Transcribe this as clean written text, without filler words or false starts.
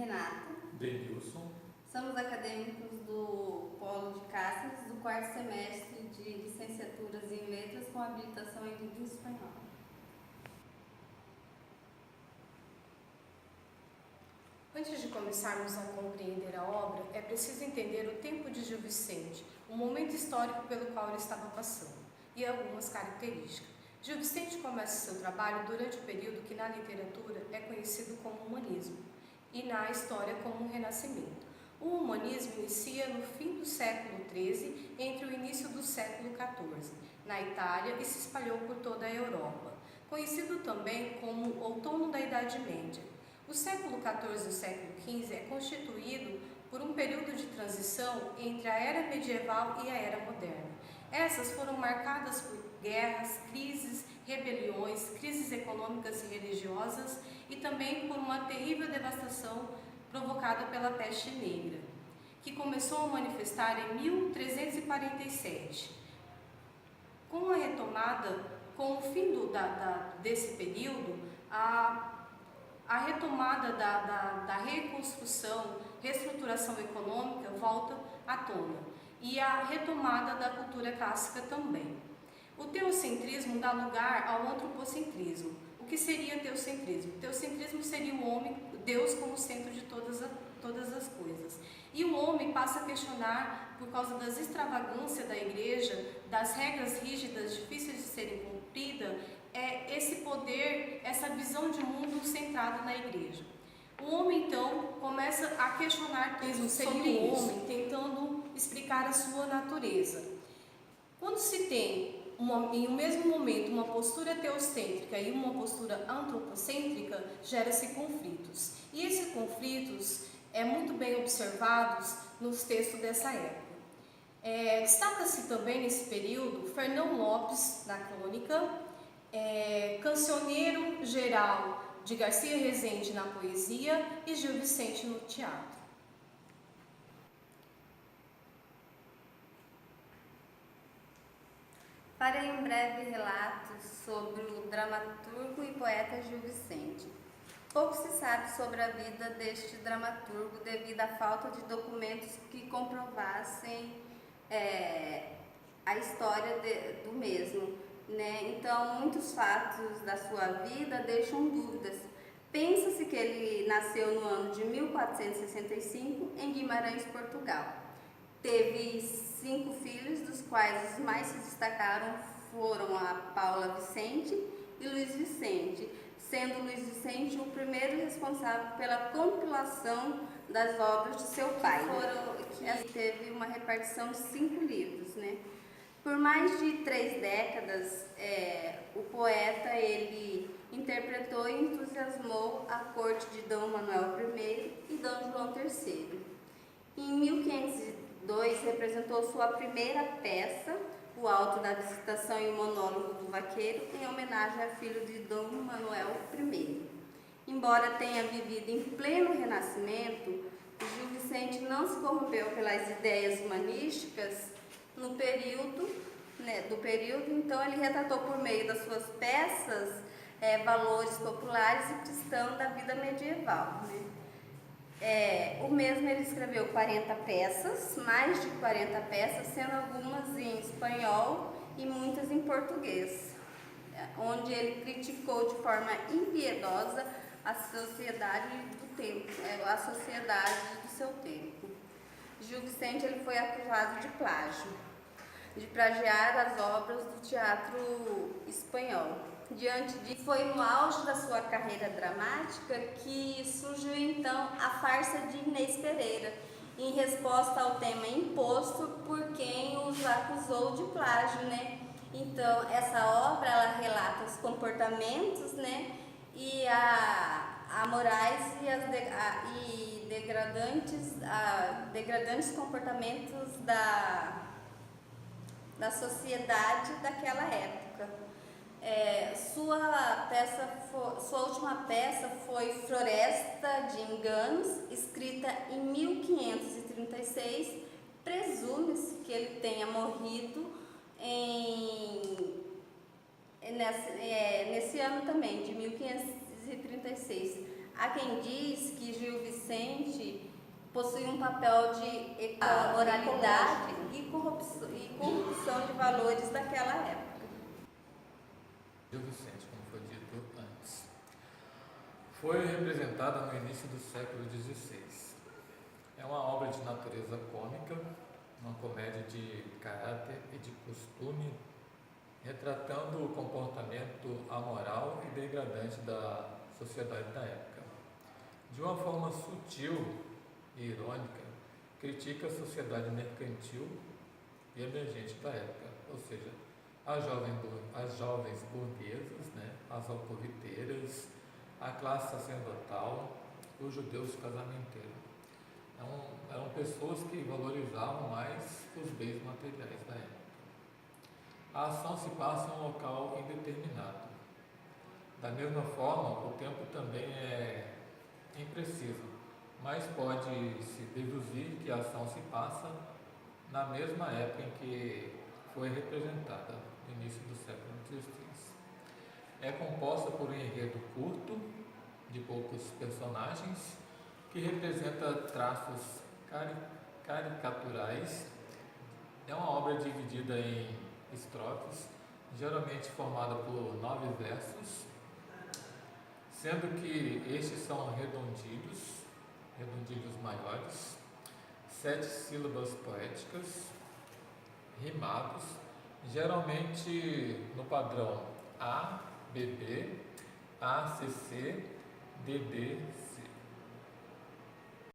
Renata. Denilson. Somos acadêmicos do Polo de Cáceres, do quarto semestre de licenciaturas em Letras com habilitação em Língua Espanhola. Antes de começarmos a compreender a obra, é preciso entender o tempo de Gil Vicente, o momento histórico pelo qual ele estava passando, e algumas características. Gil Vicente começa seu trabalho durante o período que na literatura é conhecido como humanismo e na história como o Renascimento. O humanismo inicia no fim do século XIII, entre o início do século XIV, na Itália, e se espalhou por toda a Europa, conhecido também como outono da Idade Média. O século XIV e o século XV é constituído por um período de transição entre a era medieval e a era moderna. Essas foram marcadas por guerras, crises, rebeliões, crises econômicas e religiosas e também por uma terrível devastação provocada pela peste negra, que começou a manifestar em 1347. Com a retomada, com o fim desse período, a retomada da reconstrução, reestruturação econômica volta à tona e a retomada da cultura clássica também. O teocentrismo dá lugar ao antropocentrismo. O que seria teocentrismo? Teocentrismo seria o homem, Deus como centro de todas as coisas. E o homem passa a questionar, por causa das extravagâncias da igreja, das regras rígidas, difíceis de serem cumpridas, esse poder, essa visão de mundo centrado na igreja. O homem, então, começa a questionar sobre o homem, tentando explicar a sua natureza. Quando se tem, em um mesmo momento, uma postura teocêntrica e uma postura antropocêntrica, gera-se conflitos. E esses conflitos é muito bem observados nos textos dessa época. Destaca-se também nesse período Fernão Lopes, na crônica, Cancioneiro Geral de Garcia Rezende na poesia e Gil Vicente no teatro. Farei um breve relato sobre o dramaturgo e poeta Gil Vicente. Pouco se sabe sobre a vida deste dramaturgo devido à falta de documentos que comprovassem a história do mesmo, né? Então, muitos fatos da sua vida deixam dúvidas. Pensa-se que ele nasceu no ano de 1465 em Guimarães, Portugal. Teve 5 filhos, dos quais os mais se destacaram foram a Paula Vicente e Luiz Vicente, sendo Luiz Vicente o primeiro responsável pela compilação das obras de seu pai. Que teve uma repartição de 5 livros, né? Por mais de 3 décadas, o poeta ele interpretou e entusiasmou a corte de Dom Manuel I e Dom João III. Em 1502, representou sua primeira peça, O Alto da Visitação e o Monólogo do Vaqueiro, em homenagem a filho de Dom Manuel I. Embora tenha vivido em pleno Renascimento, Gil Vicente não se corrompeu pelas ideias humanísticas no período, então ele retratou por meio das suas peças valores populares e cristãos da vida medieval, né? O mesmo ele escreveu 40 peças, mais de 40 peças, sendo algumas em espanhol e muitas em português, onde ele criticou de forma impiedosa a sociedade do tempo, a sociedade do seu tempo. Gil Vicente ele foi acusado de plágio, de plagiar as obras do teatro espanhol. Diante disso, foi no auge da sua carreira dramática que surgiu então a farsa de Inês Pereira, em resposta ao tema imposto por quem os acusou de plágio, né? Então, essa obra ela relata os comportamentos, né, e a morais e degradantes comportamentos da sociedade daquela época. Sua última peça foi Floresta de Enganos, escrita em 1536. Presume-se que ele tenha morrido nesse ano também, de 1536. Há quem diz que Gil Vicente possui um papel de oralidade e corrupção de valores daquela época. Gil Vicente, como foi dito antes, foi representada no início do século XVI. É uma obra de natureza cômica, uma comédia de caráter e de costume, retratando o comportamento amoral e degradante da sociedade da época. De uma forma sutil e irônica, critica a sociedade mercantil e emergente da época, ou seja, as jovens burguesas, as alcoviteiras, a classe sacerdotal, os judeus casamenteiros. Eram pessoas que valorizavam mais os bens materiais da época. A ação se passa em um local indeterminado. Da mesma forma, o tempo também é impreciso, mas pode-se deduzir que a ação se passa na mesma época em que foi representada, no início do século XVI. É composta por um enredo curto, de poucos personagens, que representa traços caricaturais. É uma obra dividida em estrofes, geralmente formada por 9 versos, sendo que estes são redondilhos maiores, 7 sílabas poéticas, rimados, geralmente no padrão A, BB, ACC, DD,